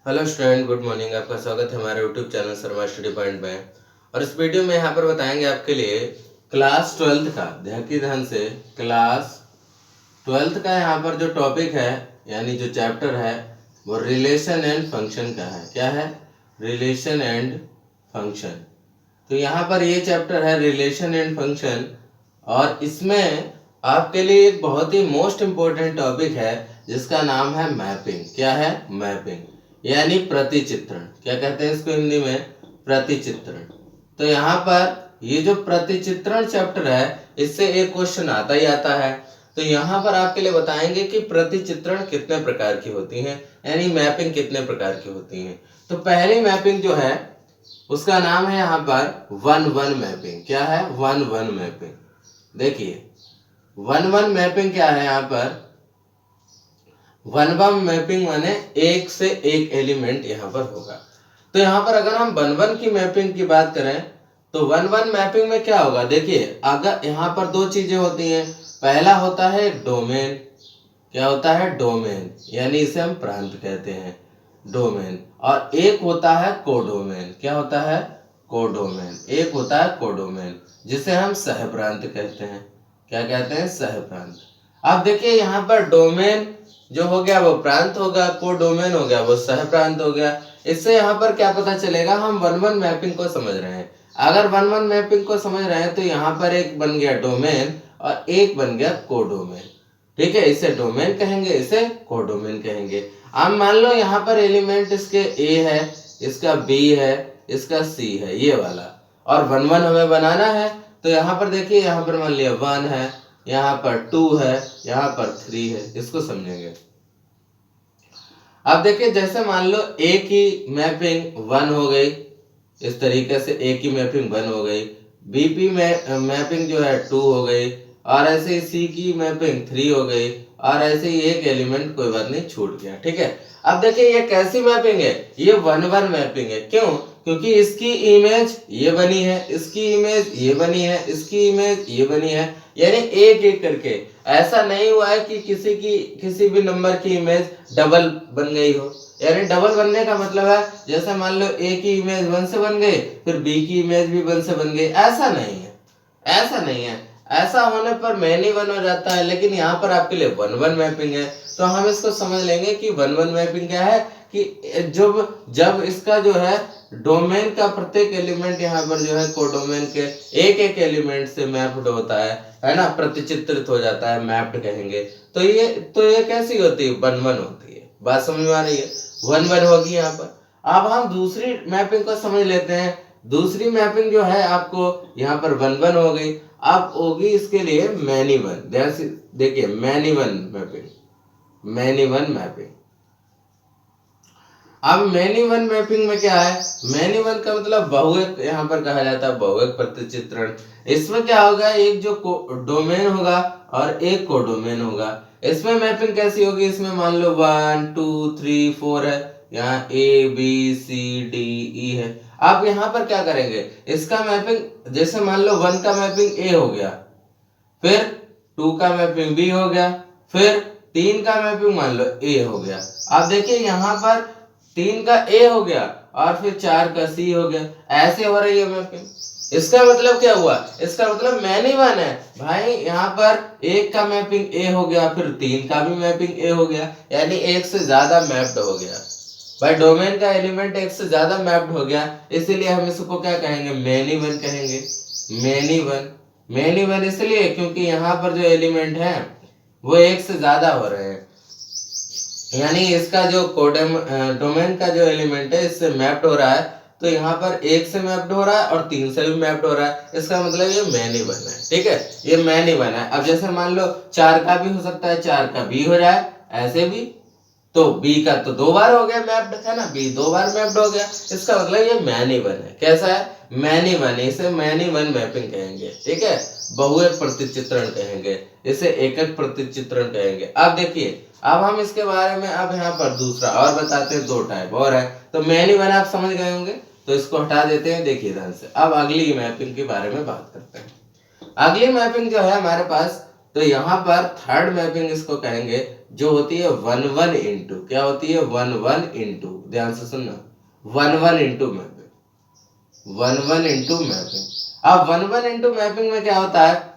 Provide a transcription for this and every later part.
Hello student, good morning. आपका स्वागत है हमारे YouTube channel Sharma study point में। और इस वीडियो में यहाँ पर बताएंगे आपके लिए क्लास 12th का, ध्यान से क्लास 12th का यहाँ पर जो टॉपिक है यानी जो चैप्टर है वो रिलेशन एंड फंक्शन का है। क्या है? Relation and function. तो यहाँ पर ये चैप्टर है रिलेशन एंड फंक्शन, और इसमें आपके लिए एक बहुत ही मोस्ट इम्पोर्टेंट टॉपिक है जिसका नाम है मैपिंग। क्या है? मैपिंग यानी प्रतिचित्रण। क्या कहते हैं इसको हिंदी में? प्रतिचित्रण। तो यहाँ पर ये जो प्रतिचित्रण चैप्टर है इससे एक क्वेश्चन आता ही आता है। तो यहाँ पर आपके लिए बताएंगे कि प्रतिचित्रण कितने प्रकार की होती हैं, यानी मैपिंग कितने प्रकार की होती हैं। तो पहली मैपिंग जो है उसका नाम है यहाँ पर 1-1 मैपिंग। क्या है? 1-1 मैपिंग। देखिए 1-1 मैपिंग क्या है यहाँ पर? 1-1 मैपिंग माने एक से एक एलिमेंट यहाँ पर होगा। तो यहाँ पर अगर हम 1-1 की मैपिंग की बात करें तो 1-1 मैपिंग में क्या होगा? देखिए अगर यहाँ पर दो चीजें होती हैं। पहला होता है डोमेन। क्या होता है? डोमेन, यानी इसे हम प्रांत कहते हैं, डोमेन। और एक होता है कोडोमेन। क्या होता है? कोडोमेन। एक होता है कोडोमेन जिसे हम सहप्रांत कहते हैं। क्या कहते हैं? सहप्रांत। अब देखिए यहाँ पर डोमेन जो हो गया वो प्रांत होगा, कोडोमेन हो गया वो सहप्रांत हो गया। इससे यहाँ पर क्या पता चलेगा? हम 1-1 मैपिंग को समझ रहे हैं। अगर 1-1 मैपिंग को समझ रहे हैं तो यहाँ पर एक बन गया डोमेन और एक बन गया कोडोमेन। ठीक है, इसे डोमेन कहेंगे, इसे कोडोमेन कहेंगे। अब मान लो यहाँ पर एलिमेंट इसके ए है, इसका बी है, इसका सी है, ये वाला, और 1-1 हमें बनाना है। तो यहाँ पर देखिए, यहाँ पर मान लिया 1 है, यहाँ पर 2 है, यहाँ पर 3 है। इसको समझेंगे। अब देखिए जैसे मान लो ए की मैपिंग 1 हो गई, इस तरीके से ए की मैपिंग 1 हो गई, बीपी में मैपिंग जो है 2 हो गई, और ऐसे ही सी की मैपिंग 3 हो गई, और ऐसे ही एक एलिमेंट कोई बात नहीं छूट गया। ठीक है, अब देखिए ये कैसी मैपिंग है? ये 1-1 मैपिंग है। क्यों? क्योंकि इसकी इमेज ये बनी है, इसकी इमेज ये बनी है, इसकी इमेज ये बनी है, यानी एक एक करके। ऐसा नहीं हुआ है कि किसी भी नंबर की इमेज डबल बन गई हो। यानी डबल बनने का मतलब है जैसे मान लो ए की इमेज 1 से बन गई, फिर बी की इमेज भी 1 से बन गई। ऐसा नहीं है, ऐसा नहीं है। ऐसा होने पर मैनी 1 हो जाता है, लेकिन यहाँ पर आपके लिए 1-1 मैपिंग है। तो हम इसको समझ लेंगे कि 1-1 मैपिंग क्या है कि जब इसका जो है डोमेन का प्रत्येक एलिमेंट यहाँ पर जो है कोडोमेन के एक एक एलिमेंट से मैप्ड होता है ना, प्रतिचित्रित हो जाता है, मैप्ड कहेंगे। तो ये कैसी होती है? 1-1 होती है। बात समझ में आ रही है? 1-1 होगी यहाँ पर। अब हम दूसरी मैपिंग को समझ लेते हैं। दूसरी मैपिंग जो है आपको यहाँ पर 1-1 हो गई। अब होगी इसके लिए मैनी 1। देखिए मैनी 1 मैपिंग, मैनी 1 मैपिंग। अब मैनी 1 मैपिंग में क्या है? मैनी 1 का मतलब बहुएक यहाँ पर कहा जाता है, बहुएक प्रतिचित्रण। इसमें क्या होगा? एक जो डोमेन होगा और एक कोडोमेन होगा। इसमें मैपिंग कैसी होगी? इसमें मान लो 1 2 3 4 है, यहाँ A B C D E है। आप यहाँ पर क्या करेंगे? इसका मैपिंग जैसे मान लो 1 का मैपिंग ए हो गया, फिर 2 का मैपिंग बी हो गया, फिर 3 का मैपिंग मान लो ए हो गया। आप देखिए यहाँ पर 3 का ए हो गया और फिर 4 का सी हो गया। ऐसे हो रही है मैपिंग। इसका मतलब क्या हुआ? इसका मतलब मैनी 1 है भाई। यहाँ पर 1 का मैपिंग ए हो गया, फिर 3 का भी मैपिंग ए हो गया, यानी एक से ज्यादा मैप्ड हो गया भाई। डोमेन का एलिमेंट एक से ज्यादा मैप्ड हो गया, इसीलिए हम इसको क्या कहेंगे? मैनी 1 कहेंगे। मैनी 1, मैनी 1 इसलिए क्योंकि यहाँ पर जो एलिमेंट है वो एक से ज्यादा हो रहे हैं, यानी इसका जो डोमेन का जो एलिमेंट है इससे मैप्ड हो रहा है। तो यहाँ पर 1 से मैप्ड हो रहा है और 3 से भी मैप्ड हो रहा है। इसका मतलब ये मैनी 1 है। ठीक है, ये मैनी 1 है। अब जैसे मान लो 4 का भी हो सकता है, 4 का बी हो जाए, ऐसे भी। तो बी का तो 2 बार हो गया मैप्ड, है ना, बी 2 बार मैप्ड हो गया। इसका मतलब ये मैनी 1 है। कैसा है? मैनी 1। इसे मैनी 1 मैपिंग कहेंगे। ठीक है, बहुएक प्रतिचित्रण कहेंगे, इसे एकक प्रतिचित्रण कहेंगे। अब देखिए, अब हम इसके बारे में अब यहाँ पर दूसरा और बताते हैं। 2 टाइप और है। तो मैनी 1 आप समझ गए होंगे, तो इसको हटा देते हैं। देखिए ध्यान से, अब अगली मैपिंग के बारे में बात करते हैं। अगली मैपिंग जो है हमारे पास तो यहाँ पर थर्ड मैपिंग इसको कहेंगे जो होती है 1 1 क्या होती है 1 1, ध्यान से सुनना 1 1 मैपिंग 1 1 अब 1 1 में क्या होता है,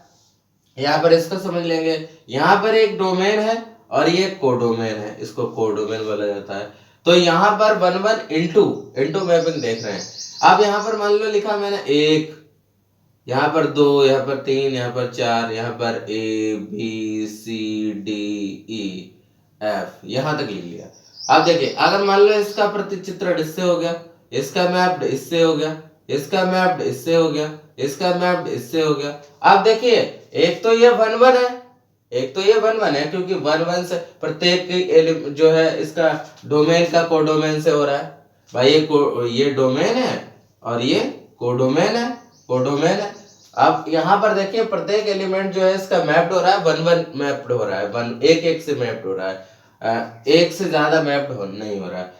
यहाँ पर इसको समझ लेंगे। यहाँ पर एक डोमेन है और ये कोडोमेन है, इसको कोडोमेन बोला जाता है। तो यहाँ पर 1 1 मैपिंग देख रहे हैं। अब यहाँ पर मान लो लिखा मैंने 1, यहाँ पर 2, यहाँ पर 3, यहाँ पर 4, यहाँ पर ABCDEF यहाँ तक लिख लिया। अब देखिए अगर मान लो इसका प्रतिचित्रण इससे हो गया, इसका मैप्ड इससे हो गया, इसका मैप्ड इससे हो गया, इसका मैप्ड इससे हो गया। अब देखिए एक तो ये 1 1 है, एक तो ये 1 1 है क्योंकि 1 1 से प्रत्येक जो है इसका डोमेन का कोडोमेन से हो रहा है। भाई ये डोमेन है और ये कोडोमेन है। अब यहाँ पर देखिए प्रत्येक एलिमेंट जो है इसका मैप्ड हो रहा है 1 1 मैप्ड हो रहा है, 1 1 से मैप्ड हो रहा है, एक से ज्यादा मैप्ड नहीं हो रहा है।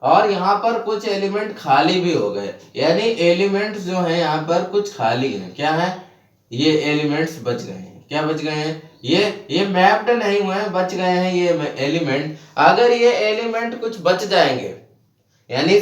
और यहाँ पर कुछ एलिमेंट खाली भी हो गए, यानी एलिमेंट्स जो है यहाँ पर कुछ खाली हैं। क्या है, ये एलिमेंट्स बच गए हैं। क्या बच गए हैं, ये मैप्ड नहीं हुए हैं, बच गए हैं ये एलिमेंट। अगर ये एलिमेंट कुछ बच जाएंगे, यानी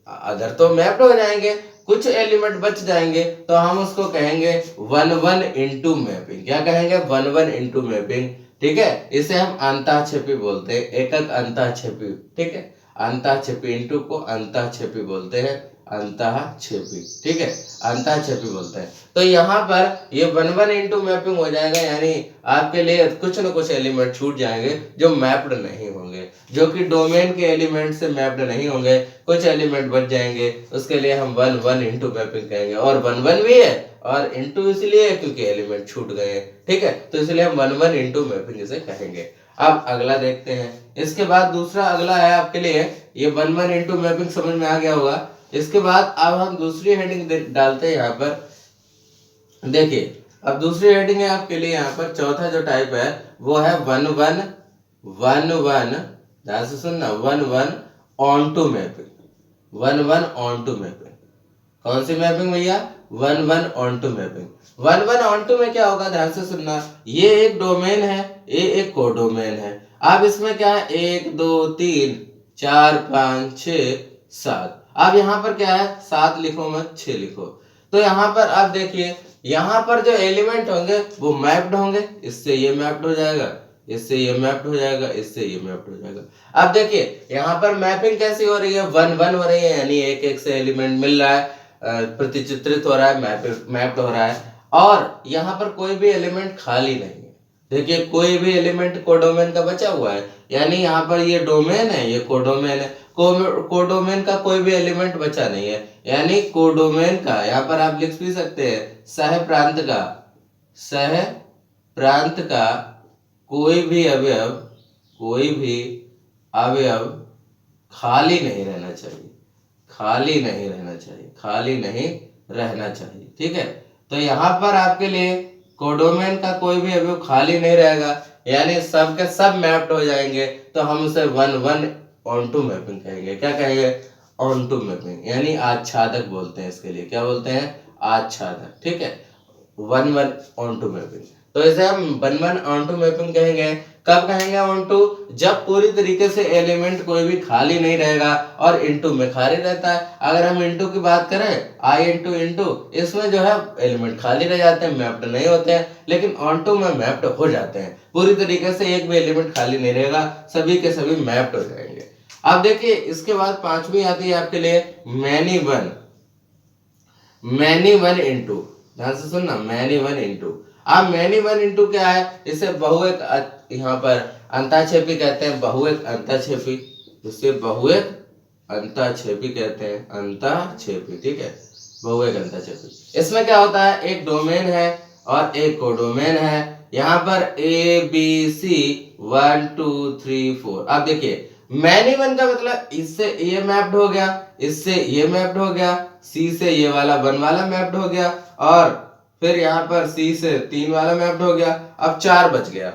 अगर तो मैप्ड हो जाएंगे, कुछ एलिमेंट बच जाएंगे, तो हम उसको कहेंगे 1 1 मैपिंग। क्या कहेंगे 1 1 मैपिंग। ठीक है, इसे हम अंताक्षेपी बोलते हैं, एकक अंताक्षेपी। ठीक है, अंताक्षेपी इंटू को अंताक्षेपी बोलते हैं, अंताक्षेपी। ठीक है, अंताक्षेपी बोलते हैं। तो यहाँ पर ये 1 1 मैपिंग हो जाएगा, यानी आपके लिए कुछ न कुछ एलिमेंट छूट जाएंगे जो मैप्ड नहीं होंगे, जो कि डोमेन के एलिमेंट से मैप्ड नहीं होंगे, कुछ एलिमेंट बच जाएंगे, उसके लिए हम 1 1 मैपिंग कहेंगे। और 1 1 भी है और इंटू इसलिए क्योंकि एलिमेंट छूट गए। ठीक है, तो इसलिए हम 1 1 मैपिंग इसे कहेंगे। अब अगला देखते हैं। इसके बाद दूसरा अगला है आपके लिए, ये 1 1 मैपिंग समझ में आ गया होगा। इसके बाद अब हम दूसरी हेडिंग डालते हैं यहाँ पर। देखिए अब दूसरी हेडिंग है आपके लिए यहाँ पर, चौथा जो टाइप है वो है 1 1 ध्यान से सुनना, 1 1 ऑनटू मैपिंग। 1 1 ऑनटू मैपिंग कौन सी मैपिंग भैया, 1 1 ऑनटू मैपिंग। 1 1 ऑनटू में क्या होगा, ध्यान से सुनना, ये एक डोमेन है, ये एक कोडोमेन है। अब इसमें क्या है, 1 2 3 4 5 6 7। अब यहाँ पर क्या है, 7 लिखो मत, 6 लिखो। तो यहाँ पर आप देखिए, यहाँ पर जो एलिमेंट होंगे वो मैप्ड होंगे, इससे ये मैप्ड हो जाएगा, इससे ये मैप्ड हो जाएगा, इससे ये मैप्ड हो जाएगा। अब देखिए यहाँ पर मैपिंग कैसी हो रही है, 1 1 हो रही है, यानी एक एक से एलिमेंट मिल रहा है, प्रतिचित्रित हो रहा है, मैप्ड हो रहा है। और यहाँ पर कोई भी एलिमेंट खाली नहीं है। देखिए कोई भी एलिमेंट कोडोमेन का बचा हुआ है, यानी यहाँ पर ये डोमेन है, ये कोडोमेन है। कोडोमेन का कोई भी एलिमेंट बचा नहीं है, यानी कोडोमेन का यहाँ पर आप लिख भी सकते हैं सह प्रांत का कोई भी अवयव खाली नहीं रहना चाहिए, खाली नहीं रहना चाहिए। ठीक है, तो यहाँ पर आपके लिए कोडोमेन का कोई भी अवयव खाली नहीं रहेगा, यानी सब के सब मैप्ड हो जाएंगे, तो हम उसे 1 1 ऑनटू मैपिंग कहेंगे। क्या कहेंगे, ऑनटू मैपिंग, यानी आच्छादक बोलते हैं इसके लिए। क्या बोलते हैं, आच्छादक। ठीक है, 1 1 ऑनटू मैपिंग। तो इसे हम 1 1 ऑनटू मैपिंग कहेंगे। कब कहेंगे ऑनटू, जब पूरी तरीके से एलिमेंट कोई भी खाली नहीं रहेगा और इनटू में खाली रहता है। अगर हम इनटू की बात करें, आई इनटू, इसमें जो है एलिमेंट खाली रह जाते हैं, मैप्ड नहीं होते हैं, लेकिन ऑनटू में मैप्ड हो जाते हैं। पूरी तरीके से एक भी एलिमेंट खाली नहीं रहेगा, सभी के सभी मैप्ड हो जाएंगे। अब देखिए इसके बाद पांचवी आती है आपके लिए मैनी वन इंटू। ध्यान से सुनना, मैनी वन इंटू। अब मैनी वन इंटू क्या है, इसे बहुएक यहाँ पर अंताक्षेपी कहते हैं, बहुएक अंताक्षेपी, इसे बहुएक अंताक्षेपी कहते हैं, अंताक्षेपी। ठीक है, बहुएक अंताक्षेपी। इसमें क्या होता है, एक डोमेन है और एक कोडोमेन है। यहाँ पर ABC 1 2 3 4। अब देखिए मैनी वन का मतलब इससे ये मैप्ड हो गया, इससे ये मैप्ड हो गया, C से ये वाला 1 वाला मैप्ड हो गया, और फिर यहाँ पर C से 3 वाला मैप्ड हो गया। अब 4 बच गया।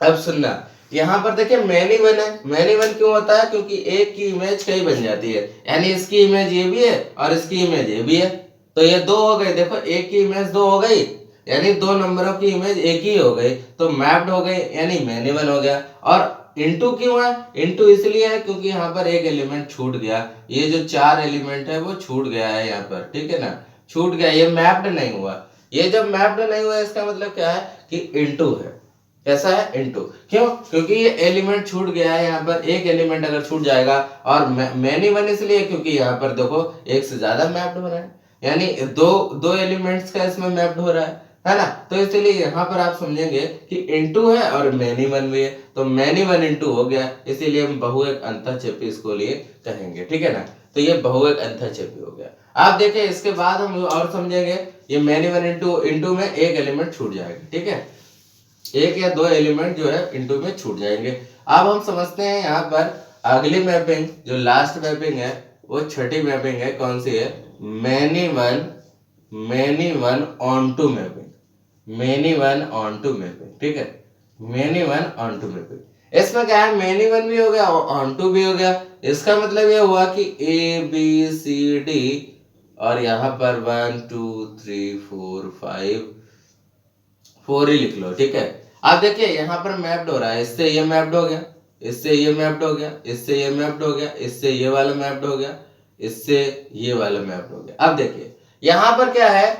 अब सुनना, यहाँ पर देखिए मैनी वन है। मैनी वन क्यों होता है, क्योंकि एक की इमेज कई बन जाती है, यानी इसकी इमेज ये भी है और इसकी इमेज ये भी है, तो ये 2 हो गई। देखो एक की इमेज 2 हो गई, यानी दो नंबरों की इमेज एक ही हो गई तो मैप्ड हो गई यानी मैन्युअल हो गया। और इनटू क्यों है? इनटू इसलिए है क्योंकि यहाँ पर एक एलिमेंट छूट गया, ये जो 4 एलिमेंट है वो छूट गया है यहाँ पर, ठीक है ना, छूट गया, ये मैप्ड नहीं हुआ। ये जब मैप्ड नहीं हुआ इसका मतलब क्या है कि इनटू है। कैसा है? इनटू। क्यों? क्योंकि ये एलिमेंट छूट गया है, यहाँ पर एक एलिमेंट अगर छूट जाएगा, और मैनी वन इसलिए क्योंकि यहाँ पर देखो एक से ज्यादा मैप्ड हो रहा है, यानी दो दो एलिमेंट्स का इसमें मैप्ड हो रहा है ना। तो इसलिए यहाँ पर आप समझेंगे कि इनटू है और मैनी वन भी है, तो मैनी वन इनटू हो गया, इसीलिए हम बहुएक अंतःक्षेपी इसको लिए कहेंगे, ठीक है ना। तो ये बहुएक अंतःक्षेपी हो गया। आप देखिए इसके बाद हम और समझेंगे, ये मैनी वन इंटू में एक एलिमेंट छूट जाएगा, ठीक है, एक या दो एलिमेंट जो है इंटू में छूट जाएंगे। अब हम समझते हैं यहाँ पर अगली मैपिंग, जो लास्ट मैपिंग है वो छठी मैपिंग है, कौन सी है? Many one onto mapping, many one onto mapping, ठीक है, many one onto mapping. इसमें क्या है, मैनी वन भी हो गया ऑन टू भी हो गया। इसका मतलब ये हुआ कि ए बी सी डी, और यहाँ पर 1 2 3 4 5 4 ही लिख लो, ठीक है। आप देखिए यहाँ पर मैप्ड हो रहा है, इससे ये मैप्ड हो गया, इससे ये मैप्ड हो गया, इससे ये मैप्ड हो गया, इससे ये वाला मैप्ड हो गया, इससे ये वाला मैप्ड हो गया। अब देखिए यहाँ पर क्या है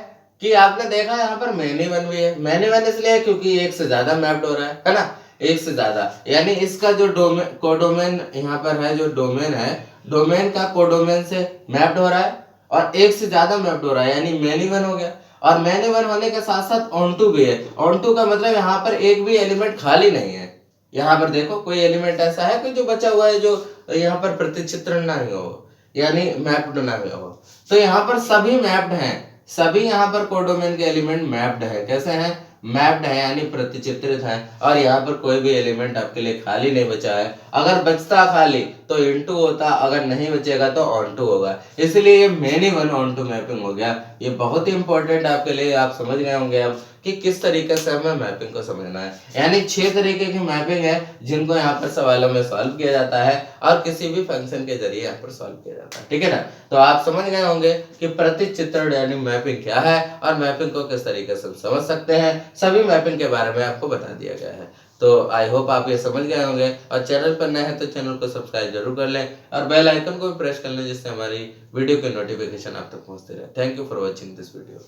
कि आपने देखा यहाँ पर मैनी वन भी है। मैनी वन इसलिए क्योंकि एक से ज्यादा मैप्ड हो रहा है ना, एक से ज्यादा, यानी इसका जो डोमेन कोडोमेन यहाँ पर है, जो डोमेन है, डोमेन का कोडोमेन से मैप्ड हो रहा है, और एक से ज्यादा मैप्ड हो रहा है यानी मैनी वन हो गया। और मैनी वन होने के साथ साथ ऑन टू भी है। ऑन टू का मतलब यहाँ पर एक भी एलिमेंट खाली नहीं है। यहाँ पर देखो कोई एलिमेंट ऐसा है कि जो बचा हुआ है, जो यहाँ पर प्रतिचित्रण ना हो, यानी मैप्ड ना हो। तो यहाँ पर सभी मैप्ड हैं, सभी यहाँ पर कोडोमेन के एलिमेंट मैप्ड है। कैसे हैं? मैप्ड है यानी प्रतिचित्रित है। और यहाँ पर कोई भी एलिमेंट आपके लिए खाली नहीं बचा है। अगर बचता खाली तो इनटू होता, अगर नहीं बचेगा तो ऑन टू होगा, इसलिए ये many one onto mapping हो गया। ये बहुत ही इंपॉर्टेंट आपके लिए, आप समझ गए होंगे अब कि किस तरीके से हमें मैपिंग को समझना है। यानी 6 तरीके की मैपिंग है जिनको यहाँ पर सवालों में सॉल्व किया जाता है, और किसी भी फंक्शन के जरिए यहाँ पर सॉल्व किया जाता है, ठीक है ना। तो आप समझ गए होंगे कि प्रतिचित्रण यानी मैपिंग क्या है, और मैपिंग को किस तरीके से समझ सकते हैं। सभी मैपिंग के बारे में आपको बता दिया गया है। तो आई होप आप ये समझ गए होंगे, और चैनल पर नए हैं तो चैनल को सब्सक्राइब जरूर कर लें, और बेल आइकन को भी प्रेस कर लें, जिससे हमारी वीडियो के नोटिफिकेशन आप तक पहुंचते रहे। Thank you for watching this video.